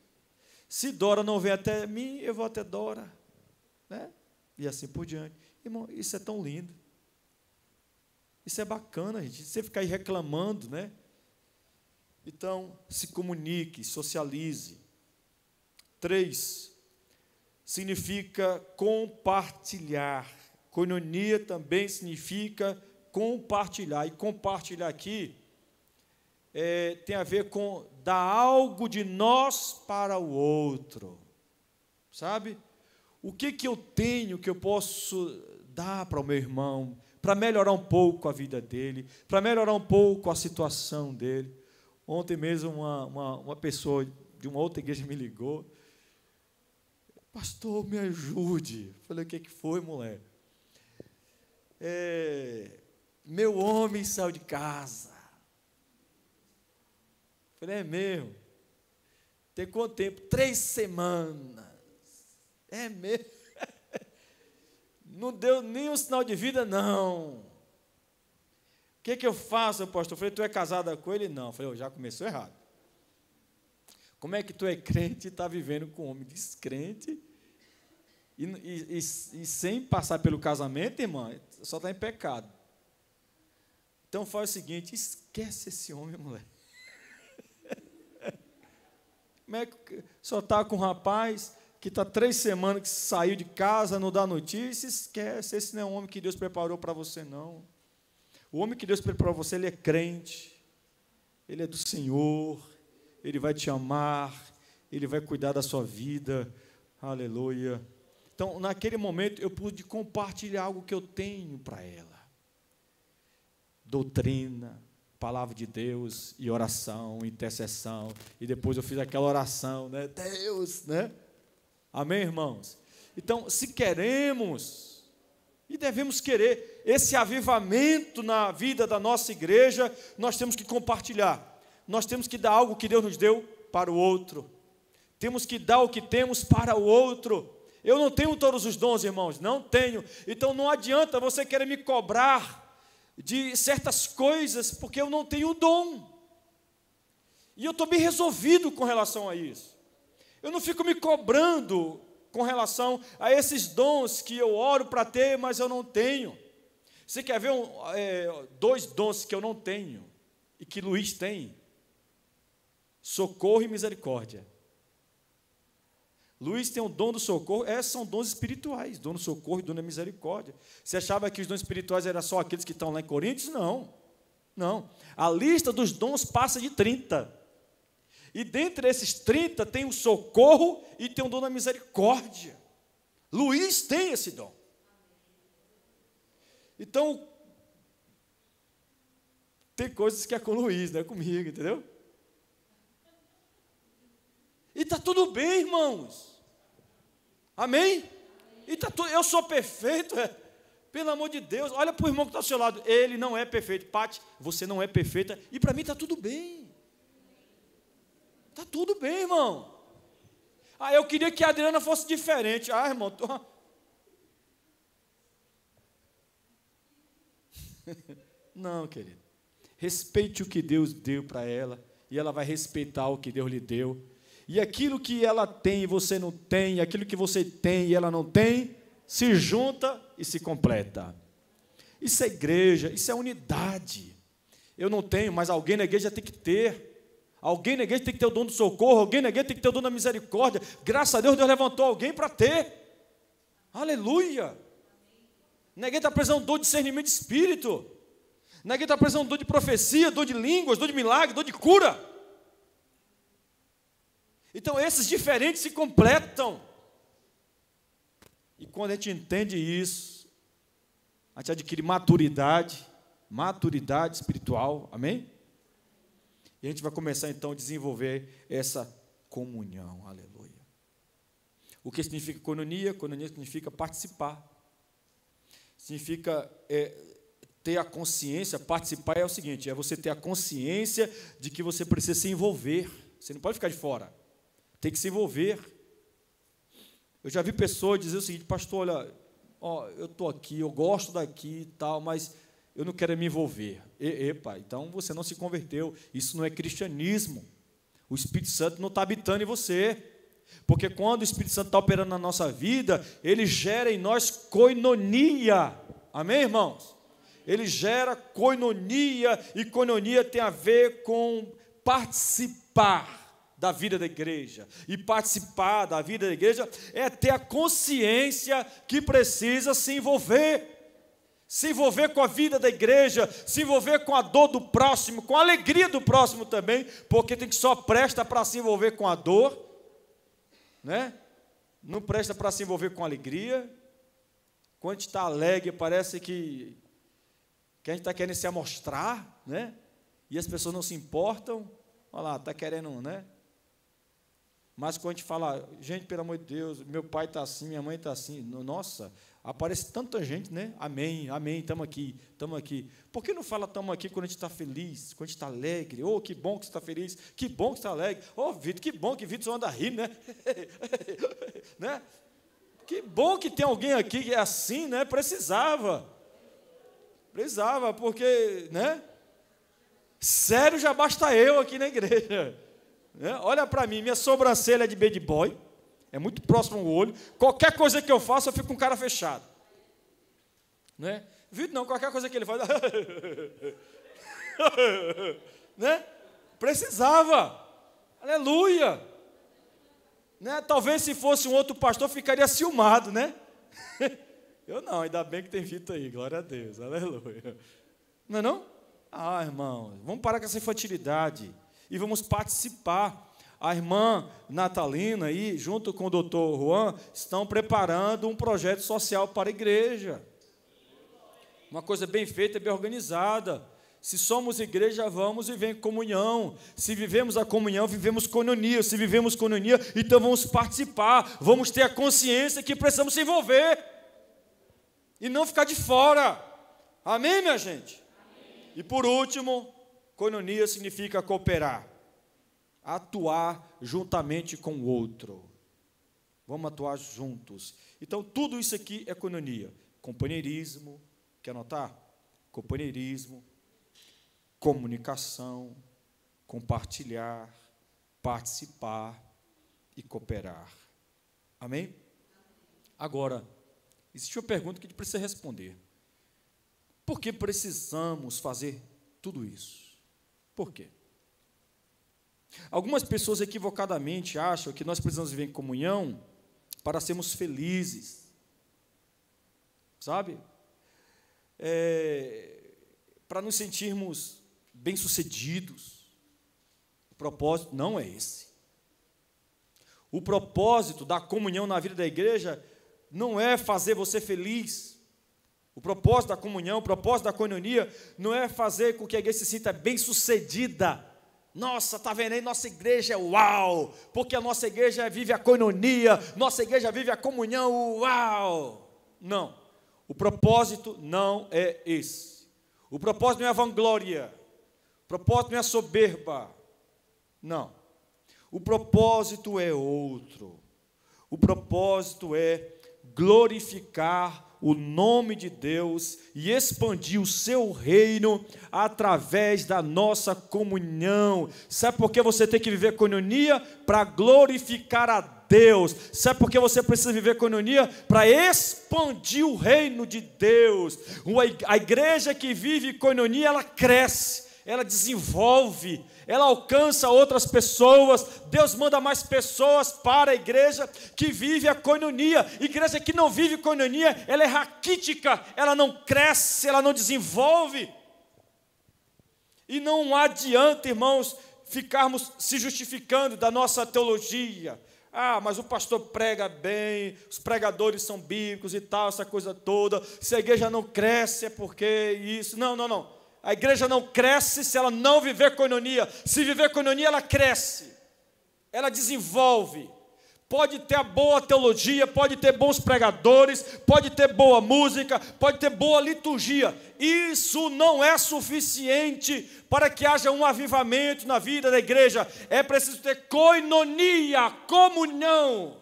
Se Dora não vem até mim, eu vou até Dora. Né? E assim por diante. Irmão, isso é tão lindo. Isso é bacana, gente. Você ficar aí reclamando, né? Então, se comunique, socialize. 3, significa compartilhar. Koinonia também significa compartilhar. E compartilhar aqui tem a ver com dar algo de nós para o outro. Sabe? O que eu tenho que eu posso dar para o meu irmão, para melhorar um pouco a vida dele, para melhorar um pouco a situação dele. Ontem mesmo uma pessoa de uma outra igreja me ligou. Pastor, me ajude. Falei, o que foi, mulher? Meu homem saiu de casa. Falei, é mesmo? Tem quanto tempo? 3 semanas. É mesmo? Não deu nem um sinal de vida, não. O que eu faço, pastor? Eu falei, tu é casada com ele? Não. Eu falei, já começou errado. Como é que tu é crente e está vivendo com um homem descrente e sem passar pelo casamento, irmã, só está em pecado. Então faz o seguinte, esquece esse homem, mulher. Como é que só está com um rapaz que está 3 semanas que saiu de casa, não dá notícia, esquece, esse não é o homem que Deus preparou para você, não. O homem que Deus preparou para você, ele é crente, ele é do Senhor, ele vai te amar, ele vai cuidar da sua vida, aleluia. Então, naquele momento, eu pude compartilhar algo que eu tenho para ela. Doutrina, palavra de Deus e oração, intercessão, e depois eu fiz aquela oração, né? Deus, né? Amém, irmãos? Então, se queremos, e devemos querer, esse avivamento na vida da nossa igreja, nós temos que compartilhar, nós temos que dar algo que Deus nos deu para o outro, temos que dar o que temos para o outro. Eu não tenho todos os dons, irmãos, não tenho, então não adianta você querer me cobrar de certas coisas, porque eu não tenho o dom, e eu estou bem resolvido com relação a isso, eu não fico me cobrando com relação a esses dons que eu oro para ter, mas eu não tenho. Você quer ver dois dons que eu não tenho, e que Luiz tem? Socorro e misericórdia. Luiz tem o dom do socorro, são dons espirituais, dom do socorro e dom da misericórdia. Você achava que os dons espirituais eram só aqueles que estão lá em Coríntios? Não, não. A lista dos dons passa de 30. E dentre esses 30 tem o socorro e tem o dom da misericórdia. Luiz tem esse dom. Então, tem coisas que é com o Luiz, não é comigo, entendeu? E está tudo bem, irmãos. Amém? E tá tudo, eu sou perfeito, pelo amor de Deus. Olha para o irmão que está ao seu lado. Ele não é perfeito. Pati, você não é perfeita. E para mim está tudo bem. Está tudo bem, irmão. Eu queria que a Adriana fosse diferente. Irmão, Não, querido. Respeite o que Deus deu para ela, e ela vai respeitar o que Deus lhe deu. E aquilo que ela tem e você não tem, e aquilo que você tem e ela não tem, se junta e se completa. Isso é igreja, isso é unidade. Eu não tenho, mas alguém na igreja tem que ter. Alguém na igreja tem que ter o dom do socorro, alguém na igreja tem que ter o dom da misericórdia. Graças a Deus, Deus levantou alguém para ter. Aleluia. Na igreja está precisando de dom de discernimento de espírito. Na igreja está precisando de dom de profecia, dom de línguas, dom de milagre, dom de cura. Então, esses diferentes se completam. E quando a gente entende isso, a gente adquire maturidade espiritual, amém? E a gente vai começar, então, a desenvolver essa comunhão, aleluia. O que significa coinonia? Coinonia significa participar. Significa ter a consciência, participar é o seguinte, é você ter a consciência de que você precisa se envolver. Você não pode ficar de fora. Tem que se envolver. Eu já vi pessoas dizer o seguinte: pastor, olha, eu estou aqui, eu gosto daqui e tal, mas eu não quero me envolver. Epa, então você não se converteu. Isso não é cristianismo. O Espírito Santo não está habitando em você. Porque quando o Espírito Santo está operando na nossa vida, ele gera em nós koinonia. Amém, irmãos? Ele gera koinonia, e koinonia tem a ver com participar da vida da igreja. E participar da vida da igreja é ter a consciência que precisa se envolver com a vida da igreja, se envolver com a dor do próximo, com a alegria do próximo também, porque tem que só presta para se envolver com a dor, né? Não presta para se envolver com a alegria. Quando a gente está alegre, parece que a gente está querendo se amostrar, né? E as pessoas não se importam. Olha lá, está querendo, né? Mas quando a gente fala, gente, pelo amor de Deus, meu pai está assim, minha mãe está assim, nossa, aparece tanta gente, né? Amém, amém, estamos aqui, estamos aqui. Por que não fala estamos aqui quando a gente está feliz, quando a gente está alegre? Oh, que bom que você está feliz, que bom que você está alegre. Oh, Vitor, que bom que Vitor só anda rindo, né? Né? Que bom que tem alguém aqui que é assim, né? Precisava, porque, né? Sério, já basta eu aqui na igreja. Olha para mim, minha sobrancelha é de baby boy, é muito próximo ao olho. Qualquer coisa que eu faço, eu fico com o cara fechado. Né? Vitor, não, qualquer coisa que ele faz. Né? Precisava. Aleluia. Né? Talvez se fosse um outro pastor, ficaria ciumado, né? Eu não, ainda bem que tem Vitor aí, glória a Deus, aleluia. Não é não? Irmão, vamos parar com essa infantilidade e vamos participar. A irmã Natalina aí, junto com o doutor Juan, estão preparando um projeto social para a igreja. Uma coisa bem feita, bem organizada. Se somos igreja, vamos viver em comunhão. Se vivemos a comunhão, vivemos coinonia. Se vivemos coinonia, então vamos participar. Vamos ter a consciência que precisamos se envolver. E não ficar de fora. Amém, minha gente? Amém. E por último, coinonia significa cooperar. Atuar juntamente com o outro. Vamos atuar juntos. Então, tudo isso aqui é coinonia. Companheirismo. Quer anotar? Companheirismo. Comunicação, compartilhar, participar e cooperar. Amém? Agora, existe uma pergunta que a gente precisa responder. Por que precisamos fazer tudo isso? Por quê? Algumas pessoas equivocadamente acham que nós precisamos viver em comunhão para sermos felizes. Sabe? Para nos sentirmos bem-sucedidos. O propósito não é esse. O propósito da comunhão na vida da igreja não é fazer você feliz. O propósito da comunhão, o propósito da coinonia não é fazer com que a igreja se sinta bem-sucedida. Nossa, está vendo aí? Nossa igreja é uau! Porque a nossa igreja vive a coinonia, nossa igreja vive a comunhão, uau! Não. O propósito não é esse. O propósito não é a vanglória. O propósito não é a soberba. Não. O propósito é outro. O propósito é glorificar o nome de Deus e expandir o seu reino através da nossa comunhão. Sabe por que você tem que viver coinonia? Para glorificar a Deus. Sabe por que você precisa viver coinonia? Para expandir o reino de Deus. A igreja que vive coinonia, ela cresce, ela desenvolve, ela alcança outras pessoas. Deus manda mais pessoas para a igreja que vive a coinonia. Igreja que não vive coinonia, ela é raquítica, ela não cresce, ela não desenvolve. E não adianta, irmãos, ficarmos se justificando da nossa teologia. Ah, mas o pastor prega bem, os pregadores são bíblicos e tal, essa coisa toda. Se a igreja não cresce é porque isso. Não. A igreja não cresce se ela não viver coinonia. Se viver coinonia, ela cresce. Ela desenvolve. Pode ter a boa teologia, pode ter bons pregadores, pode ter boa música, pode ter boa liturgia. Isso não é suficiente para que haja um avivamento na vida da igreja. É preciso ter coinonia, comunhão.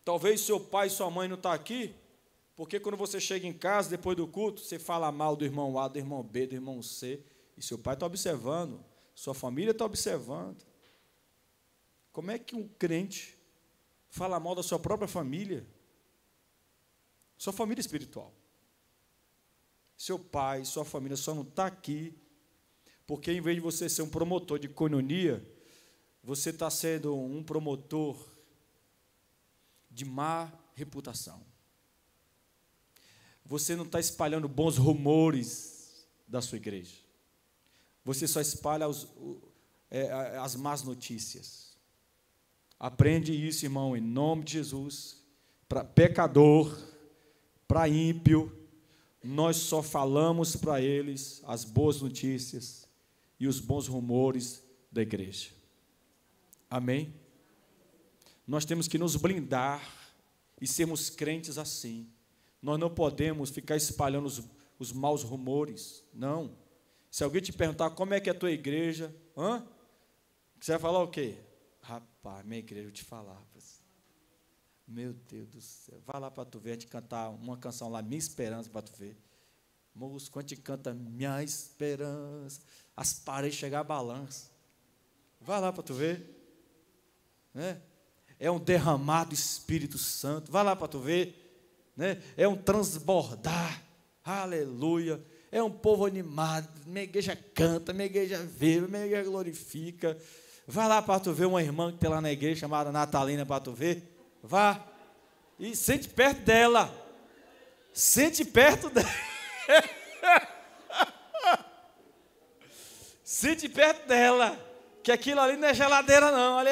Talvez seu pai e sua mãe não estão aqui, porque quando você chega em casa, depois do culto, você fala mal do irmão A, do irmão B, do irmão C, e seu pai está observando, sua família está observando. Como é que um crente fala mal da sua própria família? Sua família espiritual. Seu pai, sua família só não está aqui, porque em vez de você ser um promotor de coinonia, você está sendo um promotor de má reputação. Você não está espalhando bons rumores da sua igreja. Você só espalha as más notícias. Aprende isso, irmão, em nome de Jesus. Para pecador, para ímpio, nós só falamos para eles as boas notícias e os bons rumores da igreja. Amém? Nós temos que nos blindar e sermos crentes assim. Nós não podemos ficar espalhando os maus rumores, não. Se alguém te perguntar como é que é a tua igreja, você vai falar o quê? Rapaz, minha igreja, eu te falar. Meu Deus do céu, vai lá para tu ver, a gente cantar uma canção lá, Minha Esperança, para tu ver. Moço, quando a gente canta Minha Esperança, as paredes chegam a balança. Vai lá para tu ver. Né? É um derramado Espírito Santo, vai lá para tu ver. Né? É um transbordar, aleluia, é um povo animado, minha igreja canta, minha igreja vive, minha igreja glorifica. Vai lá para tu ver uma irmã que tem lá na igreja, chamada Natalina, para tu ver, vá, e sente perto dela, sente perto dela, sente perto dela, que aquilo ali não é geladeira não, ali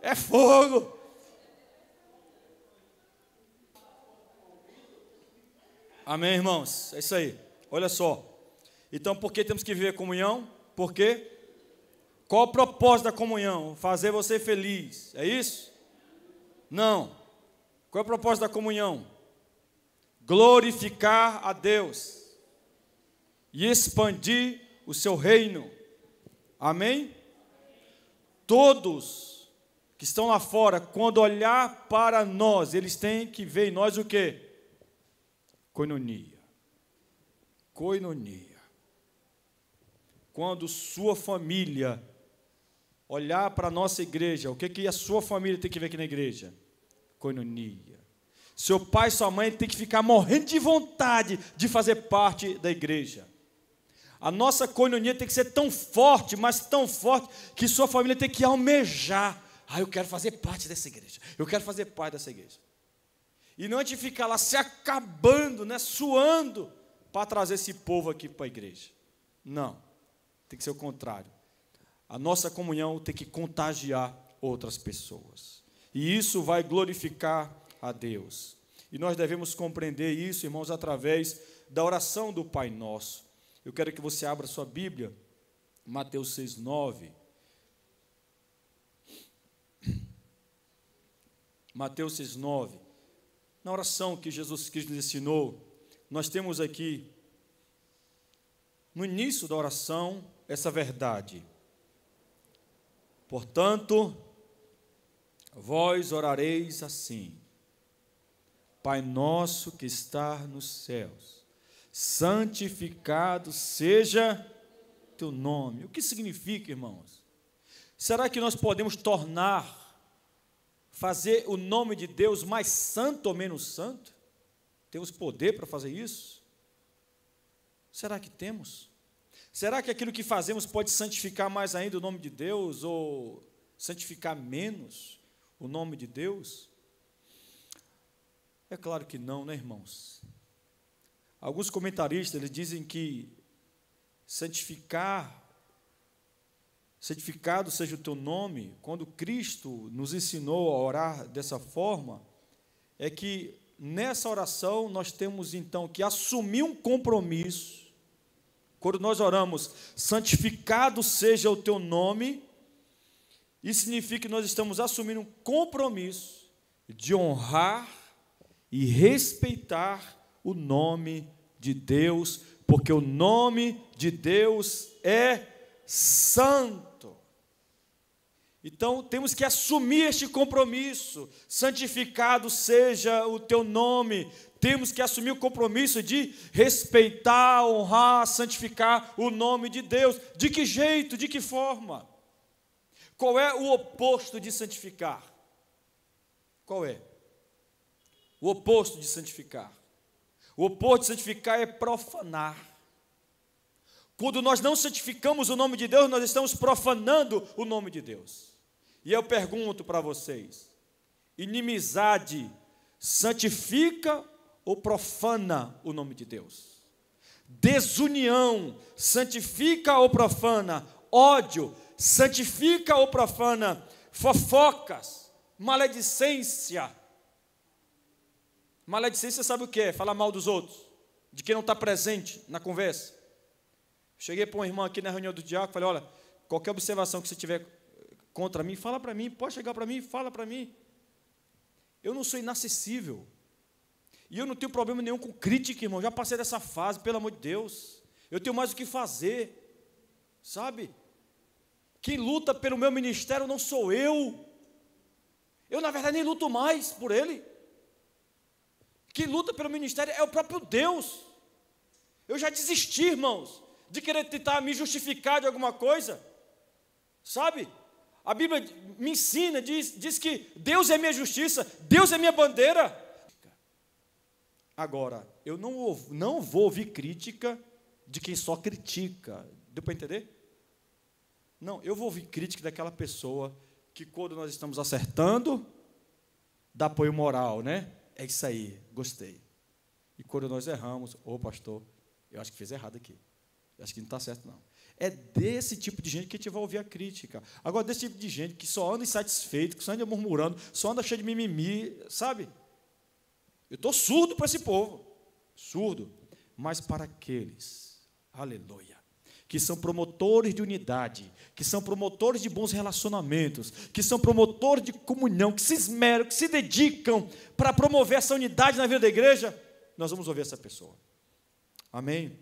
é fogo. Amém, irmãos? É isso aí. Olha só. Então, por que temos que viver comunhão? Por quê? Qual o propósito da comunhão? Fazer você feliz. É isso? Não. Qual é o propósito da comunhão? Glorificar a Deus e expandir o seu reino. Amém? Todos que estão lá fora, quando olhar para nós, eles têm que ver em nós o quê? Coinonia. Coinonia. Quando sua família olhar para a nossa igreja, o que a sua família tem que ver aqui na igreja? Coinonia. Seu pai e sua mãe tem que ficar morrendo de vontade de fazer parte da igreja. A nossa coinonia tem que ser tão forte, mas tão forte, que sua família tem que almejar. Eu quero fazer parte dessa igreja. Eu quero fazer parte dessa igreja. E não a gente ficar lá se acabando, né, suando, para trazer esse povo aqui para a igreja. Não. Tem que ser o contrário. A nossa comunhão tem que contagiar outras pessoas. E isso vai glorificar a Deus. E nós devemos compreender isso, irmãos, através da oração do Pai Nosso. Eu quero que você abra sua Bíblia, Mateus 6:9. Mateus 6:9. Na oração que Jesus Cristo nos ensinou, nós temos aqui, no início da oração, essa verdade. Portanto, vós orareis assim: Pai nosso que está nos céus, santificado seja teu nome. O que significa, irmãos? Será que nós podemos fazer o nome de Deus mais santo ou menos santo? Temos poder para fazer isso? Será que temos? Será que aquilo que fazemos pode santificar mais ainda o nome de Deus ou santificar menos o nome de Deus? É claro que não, né, irmãos? Alguns comentaristas eles dizem que santificado seja o teu nome, quando Cristo nos ensinou a orar dessa forma, é que nessa oração nós temos então que assumir um compromisso. Quando nós oramos, santificado seja o teu nome, isso significa que nós estamos assumindo um compromisso de honrar e respeitar o nome de Deus, porque o nome de Deus é santo. Então, temos que assumir este compromisso. Santificado seja o teu nome. Temos que assumir o compromisso de respeitar, honrar, santificar o nome de Deus. De que jeito? De que forma? Qual é o oposto de santificar? Qual é? O oposto de santificar. O oposto de santificar é profanar. Quando nós não santificamos o nome de Deus, nós estamos profanando o nome de Deus. E eu pergunto para vocês: inimizade santifica ou profana o nome de Deus? Desunião santifica ou profana? Ódio santifica ou profana? Fofocas, maledicência. Maledicência sabe o que é? Falar mal dos outros, de quem não está presente na conversa. Cheguei para uma irmã aqui na reunião do diácono, falei: olha, qualquer observação que você tiver contra mim, fala para mim, pode chegar para mim, fala para mim. Eu não sou inacessível. E eu não tenho problema nenhum com crítica, irmão. Já passei dessa fase, pelo amor de Deus. Eu tenho mais o que fazer, sabe? Quem luta pelo meu ministério não sou eu. Eu, na verdade, nem luto mais por ele. Quem luta pelo ministério é o próprio Deus. Eu já desisti, irmãos, de querer tentar me justificar de alguma coisa, sabe? A Bíblia me ensina, diz que Deus é minha justiça, Deus é minha bandeira. Agora, eu não vou ouvir crítica de quem só critica. Deu para entender? Não, eu vou ouvir crítica daquela pessoa que, quando nós estamos acertando, dá apoio moral, né? É isso aí, gostei. E quando nós erramos, pastor, eu acho que fiz errado aqui. Eu acho que não está certo, não. É desse tipo de gente que a gente vai ouvir a crítica. Agora, desse tipo de gente que só anda insatisfeito, que só anda murmurando, só anda cheio de mimimi, sabe? Eu estou surdo para esse povo. surdo, mas para aqueles, aleluia, que são promotores de unidade, que são promotores de bons relacionamentos, que são promotores de comunhão, que se esmeram, que se dedicam para promover essa unidade na vida da igreja, nós vamos ouvir essa pessoa. Amém?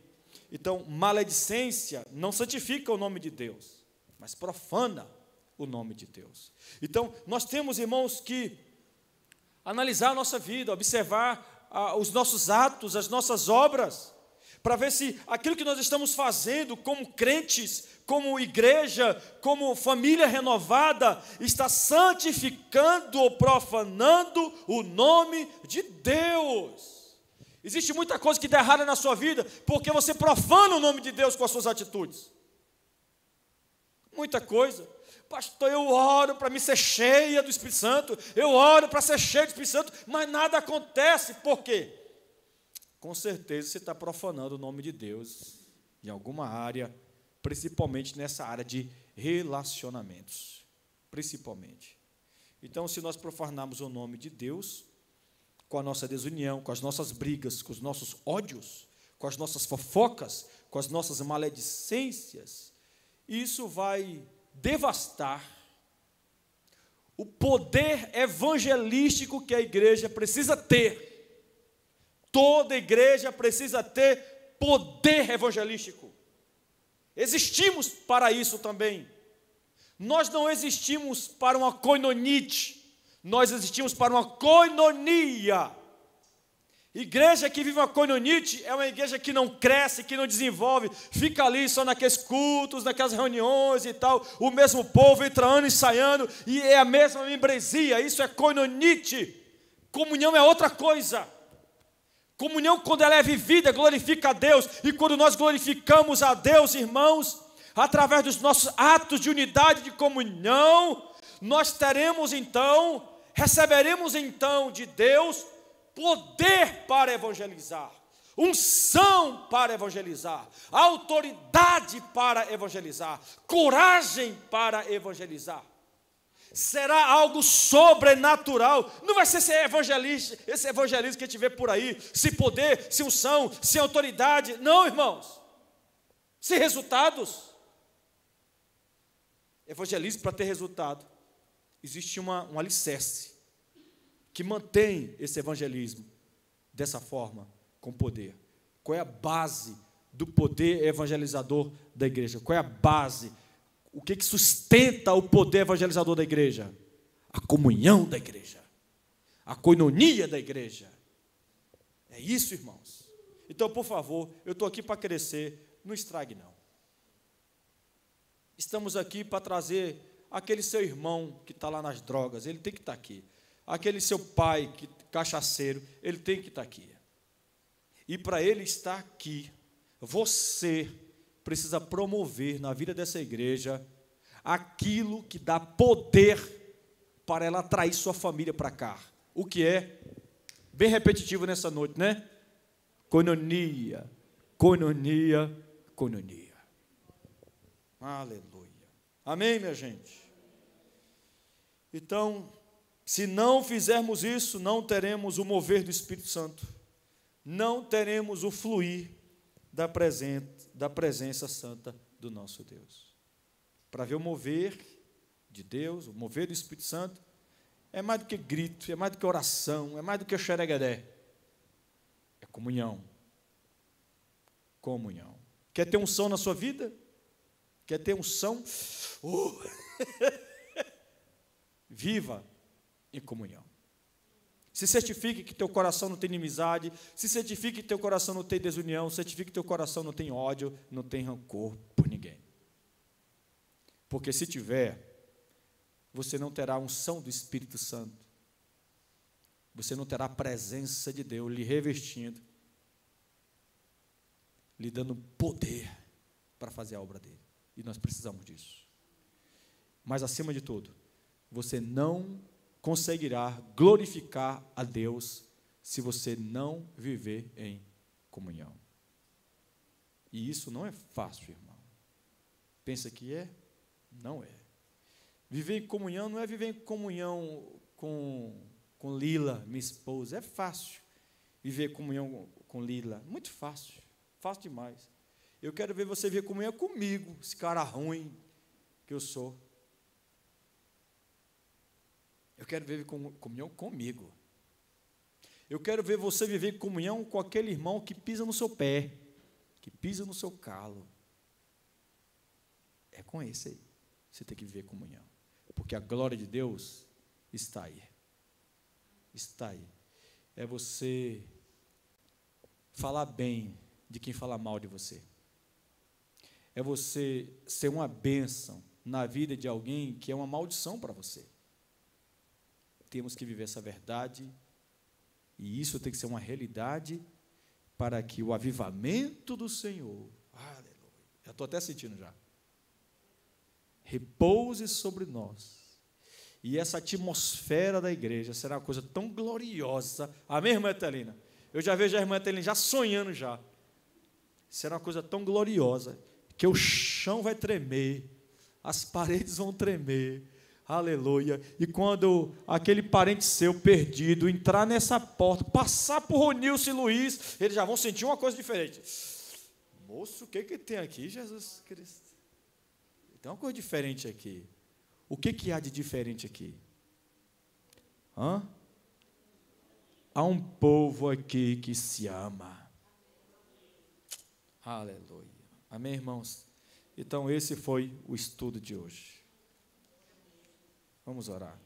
Então, maledicência não santifica o nome de Deus, mas profana o nome de Deus. Então, nós temos, irmãos, que analisar a nossa vida, observar os nossos atos, as nossas obras, para ver se aquilo que nós estamos fazendo como crentes, como igreja, como família renovada, está santificando ou profanando o nome de Deus. Existe muita coisa que dá errada na sua vida, porque você profana o nome de Deus com as suas atitudes. Muita coisa. Pastor, eu oro para me ser cheia do Espírito Santo, eu oro para ser cheio do Espírito Santo, mas nada acontece. Por quê? Com certeza você está profanando o nome de Deus em alguma área, principalmente nessa área de relacionamentos, principalmente. Então, se nós profanarmos o nome de Deus, com a nossa desunião, com as nossas brigas, com os nossos ódios, com as nossas fofocas, com as nossas maledicências, isso vai devastar o poder evangelístico que a igreja precisa ter. Toda igreja precisa ter poder evangelístico. Existimos para isso também. Nós não existimos para uma koinonite, nós existimos para uma koinonia. Igreja que vive uma koinonite é uma igreja que não cresce, que não desenvolve, fica ali só naqueles cultos, naquelas reuniões e tal, o mesmo povo entrando e saindo, e é a mesma membresia. Isso é koinonite. Comunhão é outra coisa. Comunhão, quando ela é vivida, glorifica a Deus. E quando nós glorificamos a Deus, irmãos, através dos nossos atos de unidade, de comunhão, nós teremos então, receberemos então de Deus poder para evangelizar, unção para evangelizar, autoridade para evangelizar, coragem para evangelizar. Será algo sobrenatural. Não vai ser esse evangelismo que a gente vê por aí, sem poder, sem unção, sem autoridade. Não, irmãos. Sem resultados. Evangelismo, para ter resultado, existe um alicerce que mantém esse evangelismo dessa forma, com poder. Qual é a base do poder evangelizador da igreja? Qual é a base? O que sustenta o poder evangelizador da igreja? A comunhão da igreja, a koinonia da igreja. É isso, irmãos. Então, por favor, eu estou aqui para crescer, não estrague não. Estamos aqui para trazer aquele seu irmão que está lá nas drogas, ele tem que estar aqui. Aquele seu pai, cachaceiro, ele tem que estar aqui. E para ele estar aqui, você precisa promover na vida dessa igreja aquilo que dá poder para ela atrair sua família para cá. O que é bem repetitivo nessa noite, né? Koinonia, koinonia, koinonia. Aleluia. Amém, minha gente? Então, se não fizermos isso, não teremos o mover do Espírito Santo, não teremos o fluir da presença santa do nosso Deus. Para ver o mover de Deus, o mover do Espírito Santo, é mais do que grito, é mais do que oração, é mais do que xereguedé. É comunhão. Comunhão. Quer ter unção na sua vida? Quer ter unção? Viva em comunhão. Se certifique que teu coração não tem inimizade, se certifique que teu coração não tem desunião, certifique que teu coração não tem ódio, não tem rancor por ninguém. Porque se tiver, você não terá a unção do Espírito Santo, você não terá a presença de Deus lhe revestindo, lhe dando poder para fazer a obra dele. E nós precisamos disso. Mas, acima de tudo, você não conseguirá glorificar a Deus se você não viver em comunhão. E isso não é fácil, irmão. Pensa que é? Não é. Viver em comunhão não é viver em comunhão com Lila, minha esposa. É fácil viver em comunhão com Lila. Muito fácil, fácil demais. Eu quero ver você ver comunhão comigo, esse cara ruim que eu sou. Eu quero ver comunhão comigo. Eu quero ver você viver comunhão com aquele irmão que pisa no seu pé, que pisa no seu calo. É com esse aí. Você tem que viver comunhão. Porque a glória de Deus está aí. Está aí. É você falar bem de quem fala mal de você. É você ser uma bênção na vida de alguém que é uma maldição para você. Temos que viver essa verdade, e isso tem que ser uma realidade para que o avivamento do Senhor, aleluia, já estou até sentindo já, repouse sobre nós, e essa atmosfera da igreja será uma coisa tão gloriosa, amém, irmã Etelina? Eu já vejo a irmã Etelina já sonhando já, será uma coisa tão gloriosa, que o chão vai tremer, as paredes vão tremer, aleluia, e quando aquele parente seu perdido entrar nessa porta, passar por Ronilson e Luiz, eles já vão sentir uma coisa diferente. Moço, o que tem aqui, Jesus Cristo? Tem uma coisa diferente aqui. O que há de diferente aqui? Hã? Há um povo aqui que se ama. Aleluia. Amém, irmãos? Então, esse foi o estudo de hoje. Vamos orar.